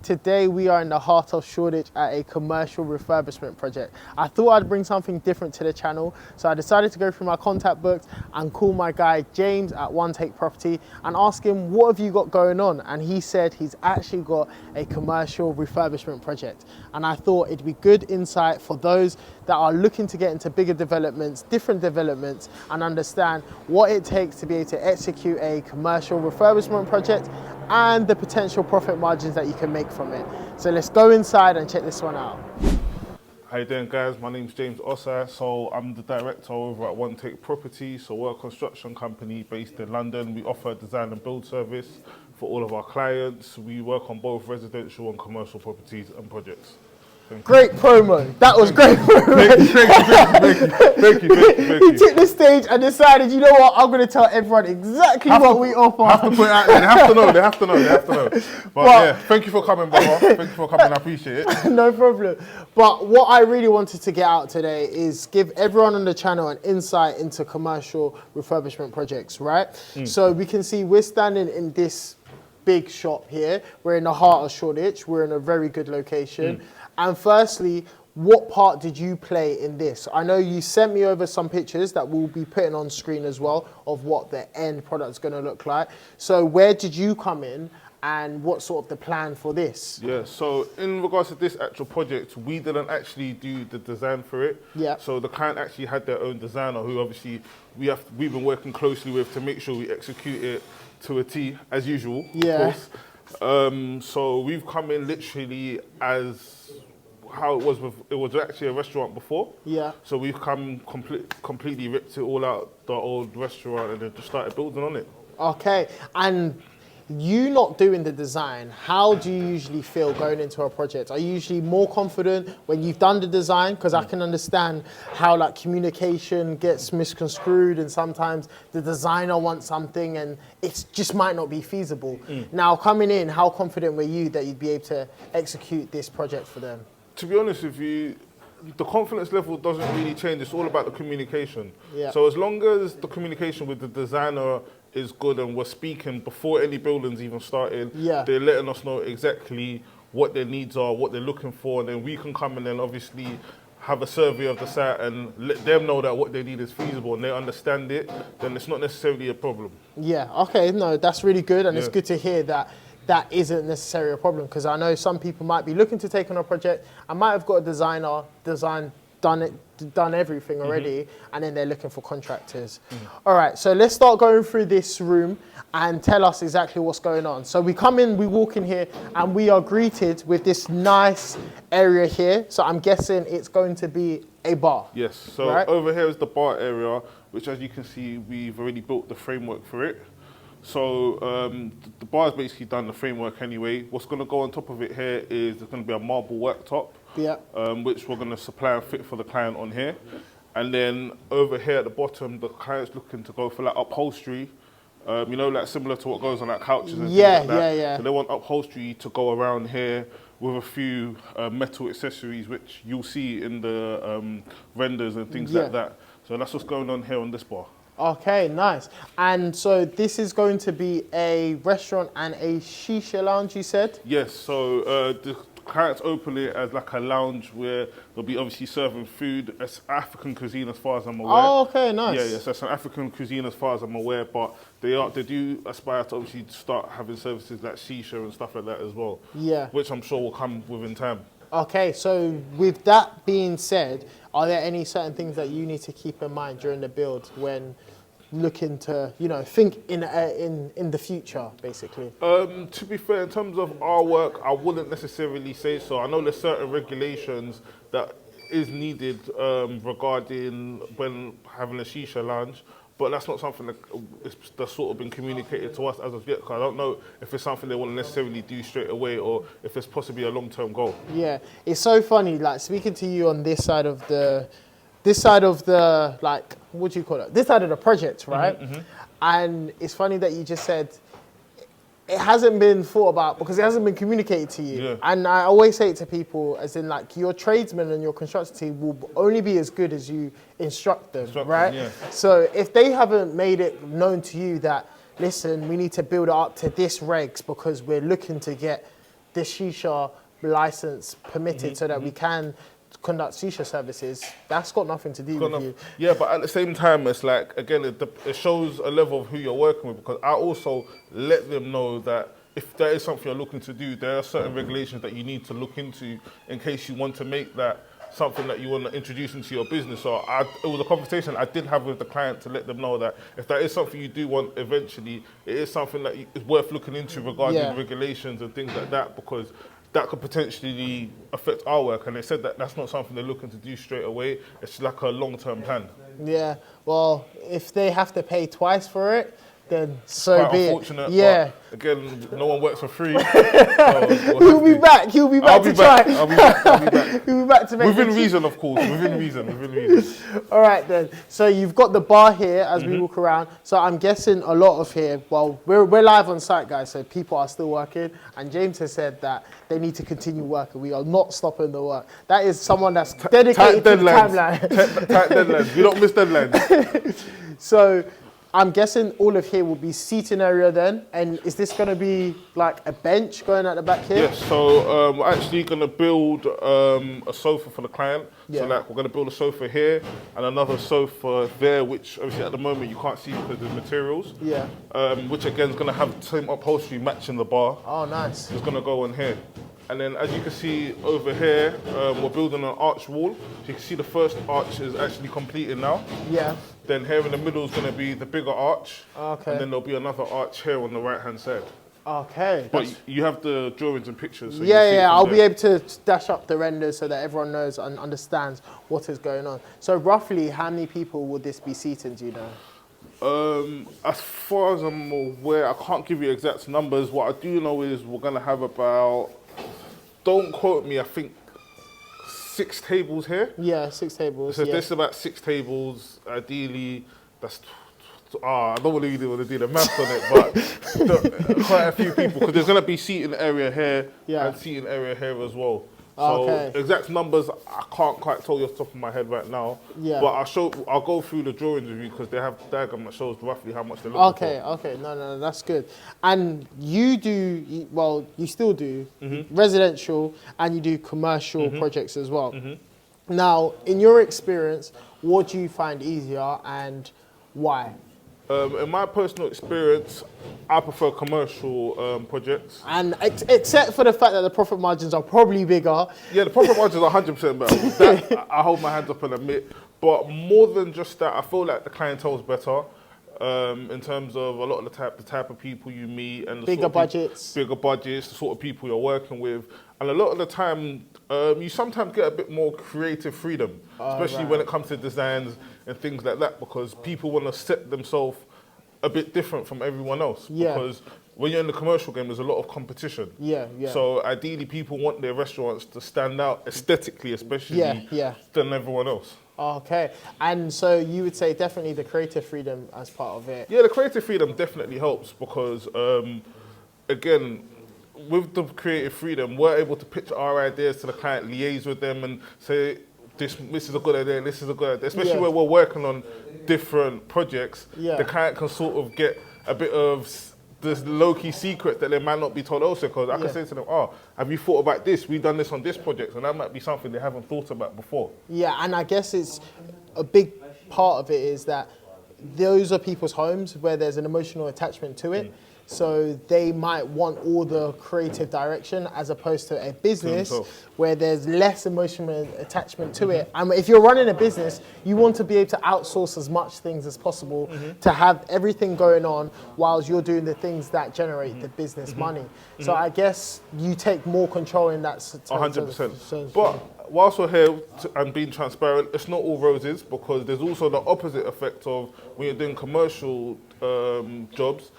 Today we are in the heart of Shoreditch at a commercial refurbishment project. I thought I'd bring something different to the channel, so I decided to go through my contact books and call my guy James at One Take Property and ask him, what have you got going on? And he said he's actually got a commercial refurbishment project. And I thought it'd be good insight for those that are looking to get into bigger developments, different developments, and understand what it takes to be able to execute a commercial refurbishment project and the potential profit margins that you can make from it. So let's go inside and check this one out. How you doing, guys? My name's James Osai. So I'm the director over at One Take Property. So we're a construction company based in London. We offer a design and build service for all of our clients. We work on both residential and commercial properties and projects. Great promo. That was great promo. Thank you. He took the stage and decided, you know what, I'm going to tell everyone exactly what we offer. Have to put it out there. They have to know. But yeah, thank you for coming, brother. Thank you for coming. I appreciate it. No problem. But what I really wanted to get out today is give everyone on the channel an insight into commercial refurbishment projects, right? So we can see we're standing in this big shop here. We're in the heart of Shoreditch. We're in a very good location. And firstly, what part did you play in this? I know you sent me over some pictures that we'll be putting on screen as well of what the end product's going to look like. So where did you come in and what's sort of the plan for this? Yeah, so in regards to this actual project, we didn't actually do the design for it. Yeah. So the client actually had their own designer who obviously we've been working closely with to make sure we execute it to a T as usual, Yeah. of course. So we've come in literally as how it was actually a restaurant before. Yeah. So we've come completely ripped it all out, the old restaurant, and then just started building on it. Okay, and you not doing the design, how do you usually feel going into a project? Are you usually more confident when you've done the design? Because I can understand how like communication gets misconstrued and sometimes the designer wants something and it just might not be feasible. Now coming in, how confident were you that you'd be able to execute this project for them? To be honest with you, the confidence level doesn't really change. It's all about the communication. Yeah. So as long as the communication with the designer is good and we're speaking before any buildings even started, Yeah. they're letting us know exactly what their needs are, what they're looking for, and then we can come in and obviously have a survey of the site and let them know that what they need is feasible and they understand it, then it's not necessarily a problem. Yeah, okay, no, that's really good, and it's good to hear that that isn't necessarily a problem, because I know some people might be looking to take on a project and might have got a designer, done everything already, and then they're looking for contractors. All right, so let's start going through this room and tell us exactly what's going on. So we come in, we walk in here, and we are greeted with this nice area here. So I'm guessing it's going to be a bar. Yes, so over here is the bar area, which as you can see, we've already built the framework for it. So the bar's basically done the framework anyway. What's going to go on top of it here is there's going to be a marble worktop, which we're going to supply and fit for the client on here. And then over here at the bottom, the client's looking to go for like upholstery, you know, like similar to what goes on like couches and things like that. Yeah. So they want upholstery to go around here with a few metal accessories, which you'll see in the renders and things like that. So that's what's going on here on this bar. Okay, nice. And so this is going to be a restaurant and a shisha lounge, you said? Yes, so the clients open it as like a lounge where they'll be obviously serving food. It's African cuisine as far as I'm aware. Oh, okay, nice. Yeah, so it's an African cuisine as far as I'm aware, but they do aspire to obviously start having services like shisha and stuff like that as well. Yeah. Which I'm sure will come within time. Okay, so with that being said, are there any certain things that you need to keep in mind during the build when looking to, you know, think in the future, basically? To be fair, in terms of our work, I wouldn't necessarily say so. I know there's certain regulations that is needed regarding when having a shisha lounge, but that's not something that's sort of been communicated to us as of yet, because I don't know if it's something they want to necessarily do straight away or if it's possibly a long-term goal. Yeah, it's so funny, like speaking to you on this side of the, like, what do you call it? This side of the project, right? And it's funny that you just said it hasn't been thought about because it hasn't been communicated to you. Yeah. And I always say it to people as in like your tradesmen and your construction team will only be as good as you instruct them, right? Yeah. So if they haven't made it known to you that, listen, we need to build it up to this regs because we're looking to get the shisha license permitted so that we can conduct shisha services. That's got nothing to do with you. Yeah, but at the same time, it's like, again, it shows a level of who you're working with, because I also let them know that if there is something you're looking to do, there are certain regulations that you need to look into in case you want to make that something that you want to introduce into your business. So it was a conversation I did have with the client to let them know that if that is something you do want eventually, it is something that is worth looking into regarding the regulations and things like that, because that could potentially affect our work. And they said that that's not something they're looking to do straight away. It's like a long-term plan. Yeah, well, if they have to pay twice for it, then so Quite be unfortunate, it. Yeah. But again, no one works for free. So He'll be back. He'll be back to try. I'll be back. He'll be back to make Within reason, of course. Within reason. All right then. So you've got the bar here as we walk around. So I'm guessing a lot of here. Well, we're live on site, guys. So people are still working. And James has said that they need to continue working. We are not stopping the work. That is someone that's dedicated to the timeline. Tight deadlines. We don't miss deadlines. So I'm guessing all of here will be seating area then. And is this going to be like a bench going at the back here? Yes, so we're actually going to build a sofa for the client. Yeah. So like we're going to build a sofa here and another sofa there, which obviously at the moment you can't see because of the materials. Yeah. Which again is going to have the same upholstery matching the bar. Oh, nice. It's going to go on here. And then as you can see over here, we're building an arch wall. So you can see the first arch is actually completed now. Yeah. Then here in the middle is going to be the bigger arch. Okay. And then there'll be another arch here on the right-hand side. Okay. But you have the drawings and pictures. So Yeah, I'll be able to dash up the renders so that everyone knows and understands what is going on. So roughly, how many people would this be seating, do you know? As far as I'm aware, I can't give you exact numbers. What I do know is we're going to have about, don't quote me, I think 6 tables here. Yeah, 6 tables. So there's about 6 tables. Ideally, that's... I don't really want to do the maths on it, but quite a few people, because there's going to be seating area here and seating area here as well. So exact numbers, I can't quite tell you off the top of my head right now. Yeah. But I'll go through the drawings with you because they have a diagram that shows roughly how much they're looking for. Okay. No, that's good. And you do, well, you still do residential and you do commercial projects as well. Now, in your experience, what do you find easier and why? In my personal experience, I prefer commercial projects. And except for the fact that the profit margins are probably bigger. Yeah, the profit margins are 100% better. That, I hold my hands up and admit. But more than just that, I feel like the clientele is better in terms of a lot of the type of people you meet and the bigger budgets, the sort of people you're working with. And a lot of the time, you sometimes get a bit more creative freedom, especially when it comes to designs and things like that, because people want to set themselves a bit different from everyone else. Because when you're in the commercial game, there's a lot of competition. So ideally, people want their restaurants to stand out aesthetically, especially than everyone else. Okay, and so you would say definitely the creative freedom as part of it. Yeah, the creative freedom definitely helps because, again, with the creative freedom, we're able to pitch our ideas to the client, liaise with them and say, this is a good idea, this is a good idea. Especially when we're working on different projects, the client can sort of get a bit of this low-key secret that they might not be told also, because I can say to them, have you thought about this? We've done this on this project, and that might be something they haven't thought about before. Yeah, and I guess it's a big part of it is that those are people's homes where there's an emotional attachment to it. So they might want all the creative direction as opposed to a business where there's less emotional attachment to it. And if you're running a business, you want to be able to outsource as much things as possible to have everything going on whilst you're doing the things that generate the business money. So I guess you take more control in that. 100%. But whilst we're here and being transparent, it's not all roses, because there's also the opposite effect of when you're doing commercial jobs,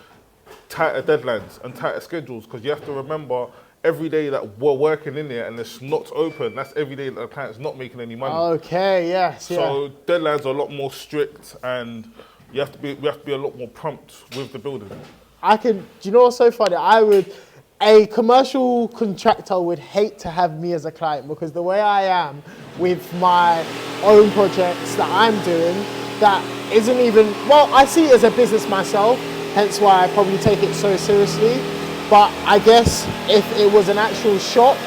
tighter deadlines and tighter schedules, because you have to remember every day that we're working in there and it's not open, that's every day that the client's not making any money. Okay, yes. So deadlines are a lot more strict and we have to be a lot more prompt with the building. Do you know what's so funny? A commercial contractor would hate to have me as a client, because the way I am with my own projects that I'm doing, that isn't even, well, I see it as a business myself, hence why I probably take it so seriously. But I guess if it was an actual shop,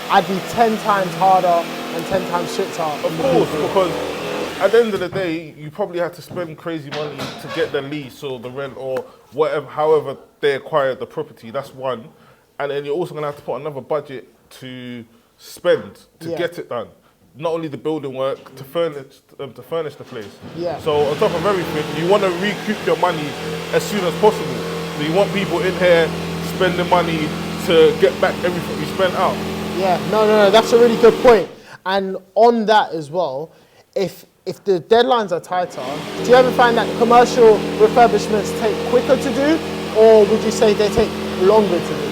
I'd be 10 times harder and 10 times stricter. Of course, because at the end of the day, you probably had to spend crazy money to get the lease or the rent or whatever, however they acquired the property. That's one. And then you're also going to have to put another budget to spend to get it done. Not only the building work, to furnish the place. Yeah. So on top of everything, you want to recoup your money as soon as possible. So you want people in here spending money to get back everything you spent out. Yeah, no, that's a really good point. And on that as well, if the deadlines are tighter, do you ever find that commercial refurbishments take quicker to do, or would you say they take longer to do?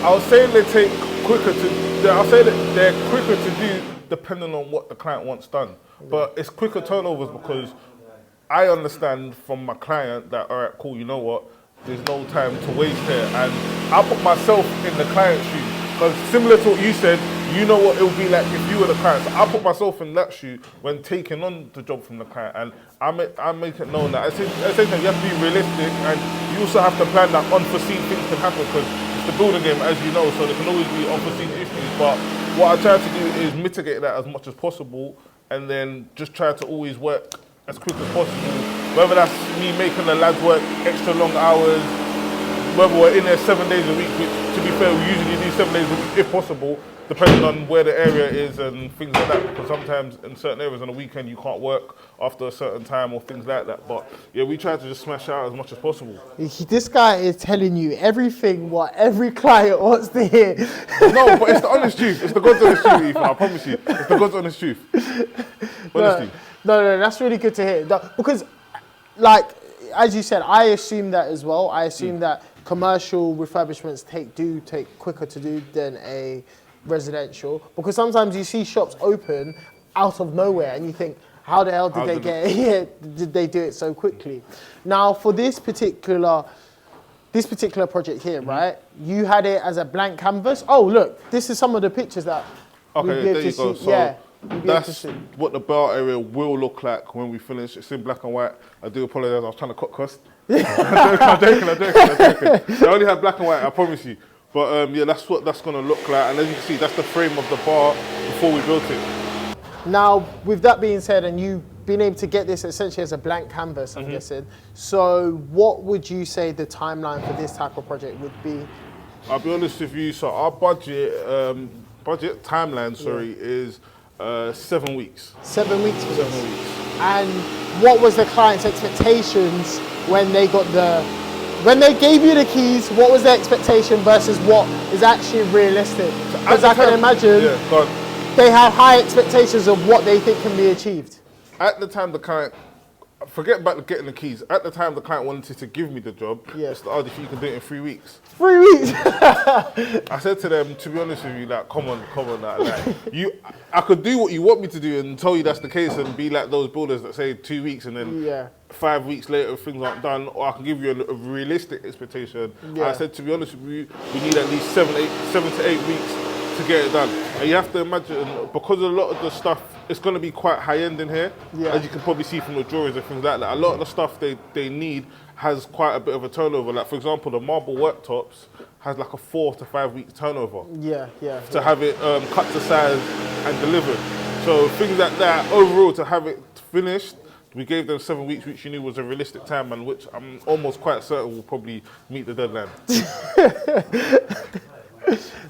I would say they take quicker to. I'll say that they're quicker to do depending on what the client wants done. But it's quicker turnovers because I understand from my client that, all right, cool, you know what, there's no time to waste here. And I put myself in the client's shoes. Because similar to what you said, you know what it would be like if you were the client. So I put myself in that shoe when taking on the job from the client. And I make it known that at the same time you have to be realistic and you also have to plan that unforeseen things can happen because it's the building game, as you know, so there can always be unforeseen issues. But what I try to do is mitigate that as much as possible and then just try to always work as quick as possible. Whether that's me making the lads work extra long hours, whether we're in there 7 days a week, which to be fair, we usually do 7 days a week if possible, depending on where the area is and things like that, because sometimes in certain areas on the weekend you can't work after a certain time or things like that. But yeah, we try to just smash out as much as possible. This guy is telling you everything what every client wants to hear. No, but it's the honest truth. It's the God's honest truth, Ethan, I promise you. It's the God's honest truth. Honestly. No, that's really good to hear. Because, like, as you said, I assume that as well. I assume that commercial refurbishments take quicker to do than a residential, because sometimes you see shops open out of nowhere and you think, how the hell did they get here? Did they do it so quickly? Now, for this particular project here, right? You had it as a blank canvas. Oh, look, this is some of the pictures that okay, there you go. So yeah, that's what the bar area will look like when we finish. It's in black and white. I do apologize. I was trying to cut cost. I'm joking. I only have black and white, I promise you. But yeah, that's what that's going to look like. And as you can see, that's the frame of the bar before we built it. Now, with that being said, and you being able to get this essentially as a blank canvas, I'm guessing, so what would you say the timeline for this type of project would be? I'll be honest with you, so our timeline, is 7 weeks. 7 weeks for this? 7 weeks. And what was the client's expectations when they gave you the keys? What was their expectation versus what is actually realistic? Because I can imagine they have high expectations of what they think can be achieved. At the time the client, forget about getting the keys, at the time the client wanted to give me the job, it's the if you can do it in 3 weeks. 3 weeks? I said to them, to be honest with you, like, come on, I could do what you want me to do and tell you that's the case and be like those builders that say 2 weeks and then 5 weeks later things aren't done, or I can give you a realistic expectation. I said, to be honest with you, we need at least 7 to 8 weeks to get it done. And you have to imagine, because a lot of the stuff, it's going to be quite high end in here, as you can probably see from the drawings and things like that. A lot of the stuff they need has quite a bit of a turnover. Like, for example, the marble worktops has like a 4 to 5 week turnover. To have it cut to size and delivered. So things like that, overall, to have it finished, we gave them 7 weeks, which you knew was a realistic time, and which I'm almost quite certain will probably meet the deadline.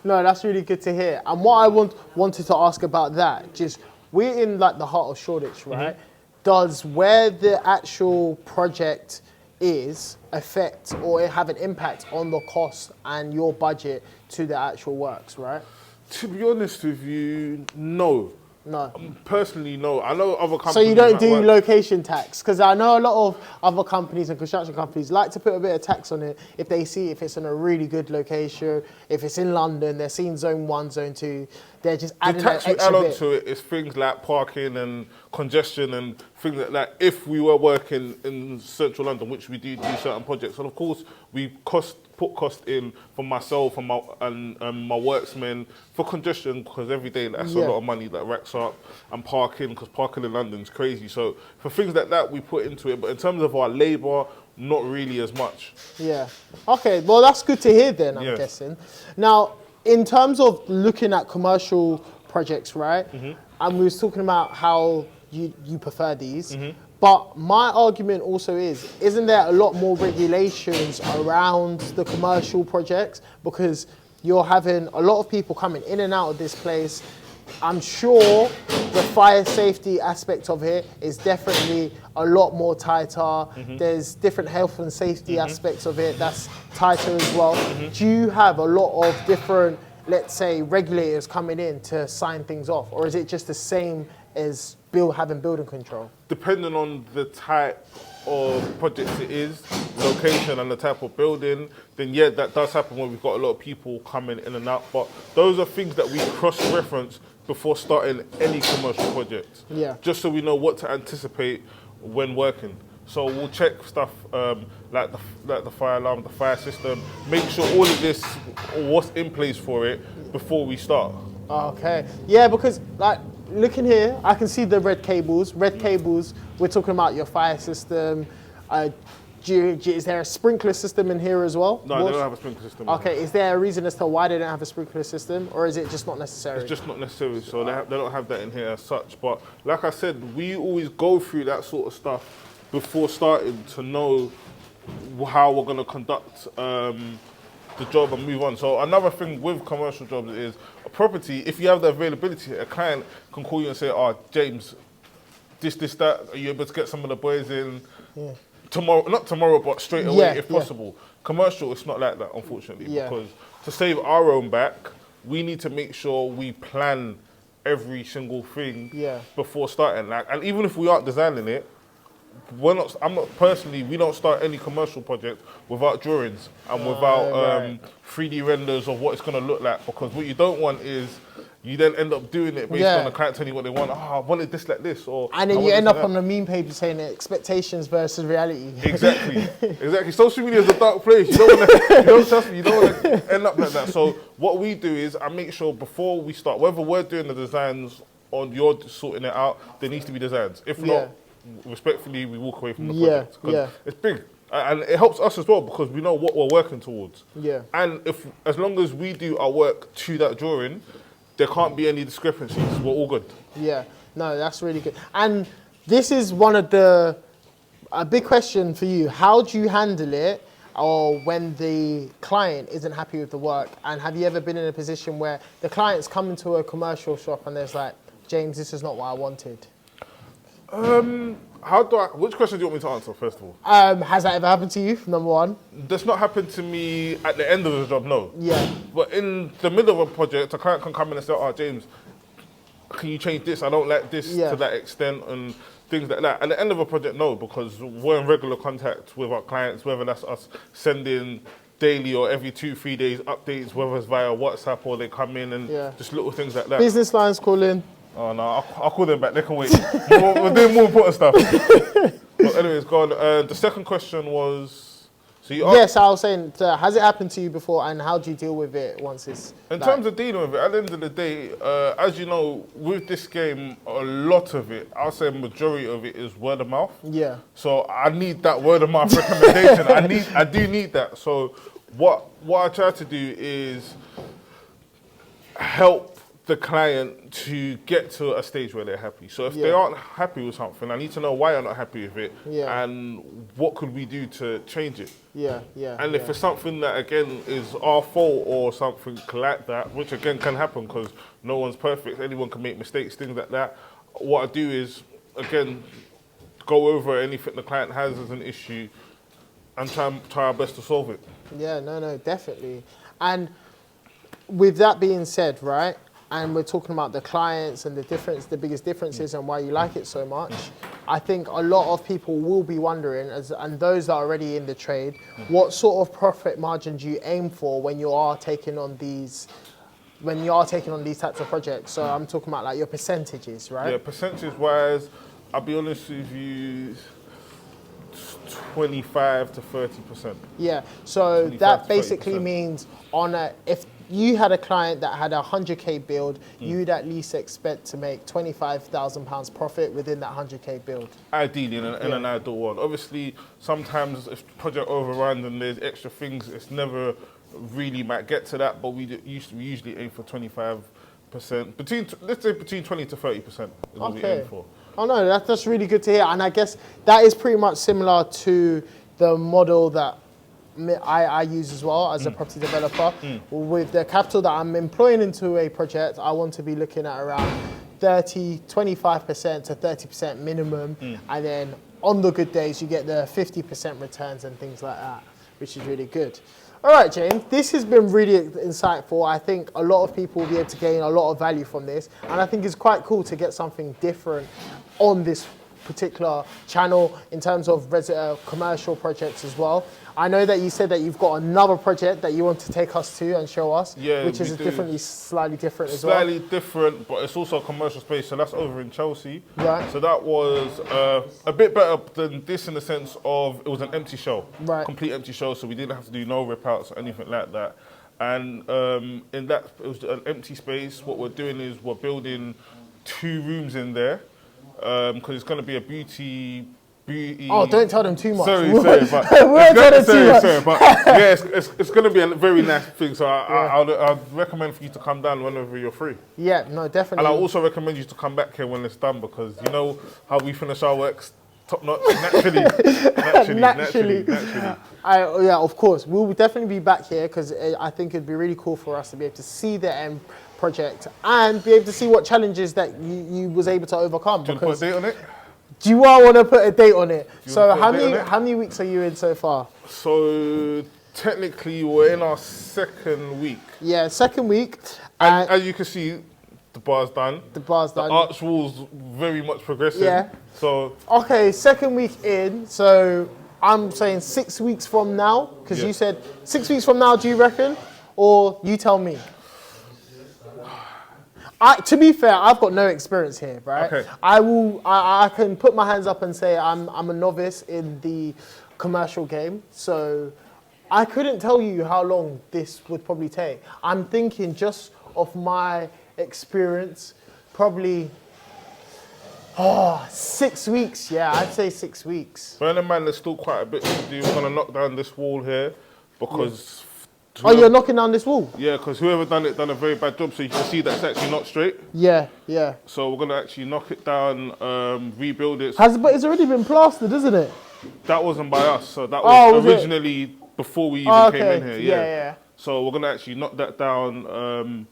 No, that's really good to hear. And what I wanted to ask about that, just we're in like the heart of Shoreditch, right? Does where the actual project is affect or have an impact on the cost and your budget to the actual works, right? To be honest with you, no. No. Personally, no. I know other companies. So you don't do location tax? Because I know a lot of other companies and construction companies like to put a bit of tax on it if they see if it's in a really good location. If it's in London, they're seeing zone 1, zone 2. They're just adding the tax an extra we add bit. on to it is things like parking and congestion and things like that. If we were working in central London, which we do certain projects, and of course we put cost in for myself and my worksmen for congestion, because every day that's a lot of money that racks up, and parking, because parking in London's crazy. So for things like that we put into it. But in terms of our labour, not really as much. Yeah. Okay. Well, that's good to hear then, I'm Yes. guessing. Now, in terms of looking at commercial projects, right? And we was talking about how you prefer these. But my argument also isn't there a lot more regulations around the commercial projects? Because you're having a lot of people coming in and out of this place. I'm sure the fire safety aspect of it is definitely a lot more tighter. There's different health and safety aspects of it that's tighter as well. Do you have a lot of different, let's say, regulators coming in to sign things off? Or is it just the same as having building control? Depending on the type of projects it is, location and the type of building, then yeah, that does happen when we've got a lot of people coming in and out. But those are things that we cross-reference before starting any commercial project. Yeah. Just so we know what to anticipate when working. So we'll check stuff like the fire alarm, the fire system, make sure all of this, what's in place for it before we start. Okay. Yeah, because like looking here, I can see the red cables. Red cables, we're talking about your fire system. Is there a sprinkler system in here as well? No, they don't have a sprinkler system. Okay, is there a reason as to why they don't have a sprinkler system, or is it just not necessary? It's just not necessary, so they don't have that in here as such. But like I said, we always go through that sort of stuff before starting to know how we're going to conduct the job and move on. So another thing with commercial jobs is a property, if you have the availability, a client can call you and say, oh, James, this, that, are you able to get some of the boys in tomorrow? Not tomorrow, but straight away if possible. Commercial, it's not like that, unfortunately, because to save our own back, we need to make sure we plan every single thing before starting. Like, and even if we aren't designing it, we don't start any commercial project without drawings and without 3D renders of what it's going to look like, because what you don't want is you then end up doing it based on the client telling you what they want. I wanted this like this, and then you end up on the meme page saying expectations versus reality. Exactly. Social media is a dark place. You don't want to. You don't want to end up like that. So what we do is I make sure before we start, whether we're doing the designs or you're sorting it out, there needs to be designs. If not, respectfully, we walk away from the project. It's big. And it helps us as well because we know what we're working towards. And as long as we do our work to that drawing, there can't be any discrepancies. We're all good. Yeah, no, that's really good. And this is one of a big question for you. How do you handle it or when the client isn't happy with the work? And have you ever been in a position where the client's come into a commercial shop and there's like, James, this is not what I wanted? Which question do you want me to answer, first of all? Has that ever happened to you, number one? That's not happened to me at the end of the job, no. Yeah. But in the middle of a project, a client can come in and say, oh, James, can you change this? I don't like this to that extent and things like that. At the end of a project, no, because we're in regular contact with our clients, whether that's us sending daily or every 2-3 days updates, whether it's via WhatsApp or they come in and just little things like that. Business lines call in. Oh no, I'll call them back. They can wait. We're doing more important stuff. But anyways, go on. The second question was, so you asked, yes, I was saying, has it happened to you before, and how do you deal with it once it's? In terms of dealing with it, at the end of the day, as you know, with this game, a lot of it, I'll say a majority of it is word of mouth. Yeah. So I need that word of mouth recommendation. I do need that. So what I try to do is help the client to get to a stage where they're happy. So if they aren't happy with something, I need to know why you're not happy with it and what could we do to change it. And if it's something that, again, is our fault or something like that, which, again, can happen because no one's perfect, anyone can make mistakes, things like that, what I do is, again, go over anything the client has as an issue and try our best to solve it. Yeah, no, definitely. And with that being said, right, and we're talking about the clients and the biggest differences and why you like it so much, I think a lot of people will be wondering, and those that are already in the trade, what sort of profit margin do you aim for when you are taking on these types of projects? So I'm talking about like your percentages, right? Yeah, percentage-wise, I'll be honest with you, 25 to 30%. Yeah, so that basically means you had a client that had a 100K build, you'd at least expect to make £25,000 profit within that 100K build. Ideally, in an ideal world. Obviously, sometimes if the project overruns and there's extra things, it's never really might get to that, but we usually aim for 25%. Let's say between 20 to 30% is what we aim for. Oh no, that's really good to hear. And I guess that is pretty much similar to the model that I use as well as a property developer. With the capital that I'm employing into a project, I want to be looking at around 25% to 30% minimum. And then on the good days, you get the 50% returns and things like that, which is really good. All right, James, this has been really insightful. I think a lot of people will be able to gain a lot of value from this. And I think it's quite cool to get something different on this particular channel in terms of commercial projects as well. I know that you said that you've got another project that you want to take us to and show us, which is slightly different as well. Slightly different, but it's also a commercial space, so that's over in Chelsea. Right. So that was a bit better than this in the sense of it was an empty show, complete empty show, so we didn't have to do no rip-outs or anything like that. And in that, it was an empty space. What we're doing is we're building 2 rooms in there, because it's going to be a beauty. Oh, don't tell them too much. Sorry, but yeah, it's going to be a very nice thing. So I'd recommend for you to come down whenever you're free. Yeah, no, definitely. And I also recommend you to come back here when it's done, because you know how we finish our works top notch naturally. Yeah, of course, we'll definitely be back here because I think it'd be really cool for us to be able to see the end project and be able to see what challenges that you was able to overcome. Do you want to put a date on it? Do you want to put a date on it? So how many weeks are you in so far? So technically we're in our 2nd week. Yeah, 2nd week. And as you can see, the bar's done. The arch wall's very much progressing. Yeah. So okay, 2nd week in. So I'm saying 6 weeks from now, because you said 6 weeks from now. Do you reckon, or you tell me? To be fair, I've got no experience here, right? Okay. I can put my hands up and say I'm a novice in the commercial game, so I couldn't tell you how long this would probably take. I'm thinking just of my experience, probably 6 weeks. Yeah, I'd say 6 weeks. Bear in mind, there's still quite a bit to do. We're gonna knock down this wall here because. Oh, you're knocking down this wall? Yeah, because whoever done a very bad job, so you can see that's actually not straight. Yeah. So we're going to actually knock it down, rebuild it. But it's already been plastered, isn't it? That wasn't by us, so that was originally before we even came in here. Yeah. So we're going to actually knock that down,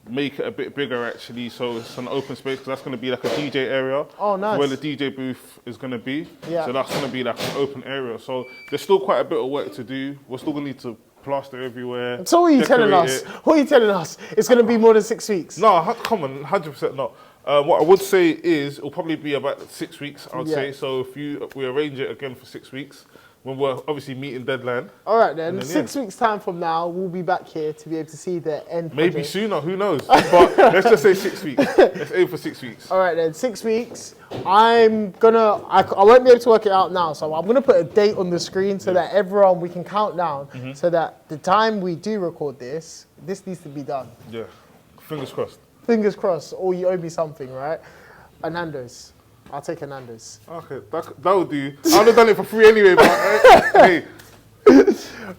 make it a bit bigger actually, so it's an open space, because that's going to be like a DJ area. Oh, nice. Where the DJ booth is going to be. Yeah. So that's going to be like an open area. So there's still quite a bit of work to do. We're still going to need to plaster everywhere. So what are you telling us? What are you telling us? It's going to be more than 6 weeks? No, come on, 100% not. What I would say is it'll probably be about 6 weeks, I would say. So if we arrange it again for 6 weeks, when we're obviously meeting deadline. All right then, 6 weeks time from now, we'll be back here to be able to see the end Maybe project. sooner, who knows? But let's just say 6 weeks. Let's aim for 6 weeks. All right then, 6 weeks. I won't be able to work it out now, so I'm gonna put a date on the screen so that we can count down, so that the time we do record this needs to be done. Yeah, fingers crossed. Fingers crossed, or you owe me something, right? A Nando's. I'll take a Nando's. Okay, that will do. I would have done it for free anyway, but hey.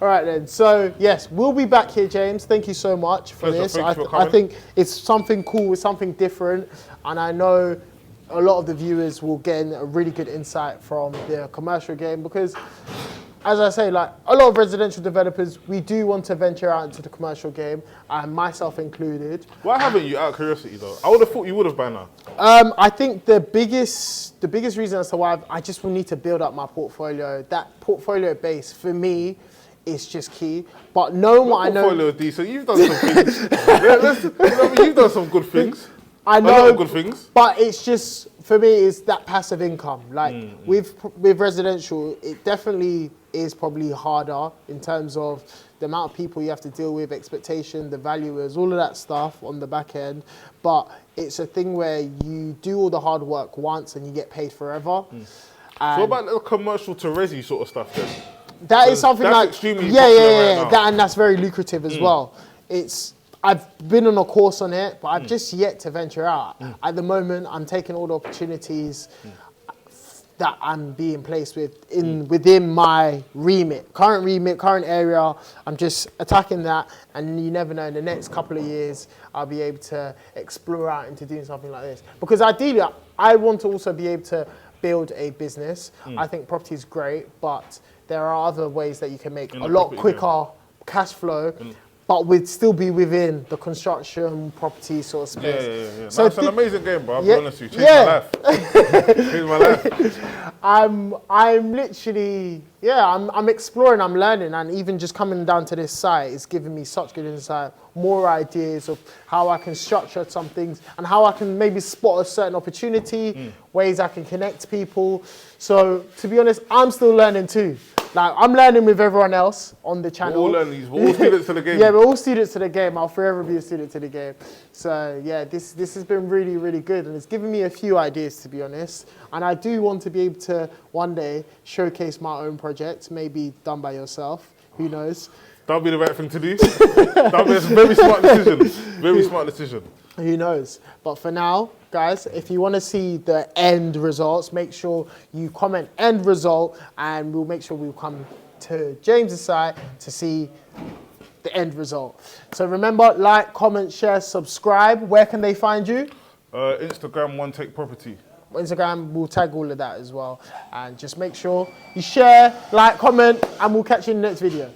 All right then. So yes, we'll be back here, James. Thank you so much for this. I think it's something cool, it's something different, and I know a lot of the viewers will gain a really good insight from the commercial game, because, as I say, like a lot of residential developers, we do want to venture out into the commercial game, and myself included. Why haven't you, out of curiosity though? I would have thought you would have by now. I think the biggest reason as to why I just will need to build up my portfolio. That portfolio base for me is just key. But knowing what I know, portfolio is decent. You've done some things. You've done some good things. I know, a lot of good things. But it's just, for me, it's that passive income. Like with residential, it definitely is probably harder in terms of the amount of people you have to deal with, expectation, the valuers, all of that stuff on the back end. But it's a thing where you do all the hard work once and you get paid forever. So what about the commercial to resi sort of stuff then? That is something that's like extremely yeah, popular right now. and that's very lucrative as well. It's I've been on a course on it, but I've just yet to venture out. At the moment, I'm taking all the opportunities that I'm being placed with within my current area. I'm just attacking that, and you never know, in the next couple of years, I'll be able to explore out into doing something like this. Because ideally, I want to also be able to build a business. I think property is great, but there are other ways that you can make a lot quicker cash flow, but we'd still be within the construction property sort of space. Yeah. So it's an amazing game, bro. I'll be honest with you. Changed my life. Changed my life. I'm literally, I'm exploring, I'm learning, and even just coming down to this site is giving me such good insight, more ideas of how I can structure some things and how I can maybe spot a certain opportunity, ways I can connect people. So to be honest, I'm still learning too. Like, I'm learning with everyone else on the channel. We're all learning. We're all students to the game. Yeah, we're all students to the game. I'll forever be a student to the game. So yeah, this has been really, really good, and it's given me a few ideas, to be honest. And I do want to be able to one day showcase my own project, maybe done by yourself. Who knows? That'll be the right thing to do. That'll be a very smart decision. Very smart decision. Who knows? But for now, guys, if you want to see the end results, make sure you comment end result, and we'll make sure we'll come to James's site to see the end result. So remember, like, comment, share, subscribe. Where can they find you? Instagram, One Take Property. Instagram, we'll tag all of that as well. And just make sure you share, like, comment, and we'll catch you in the next video.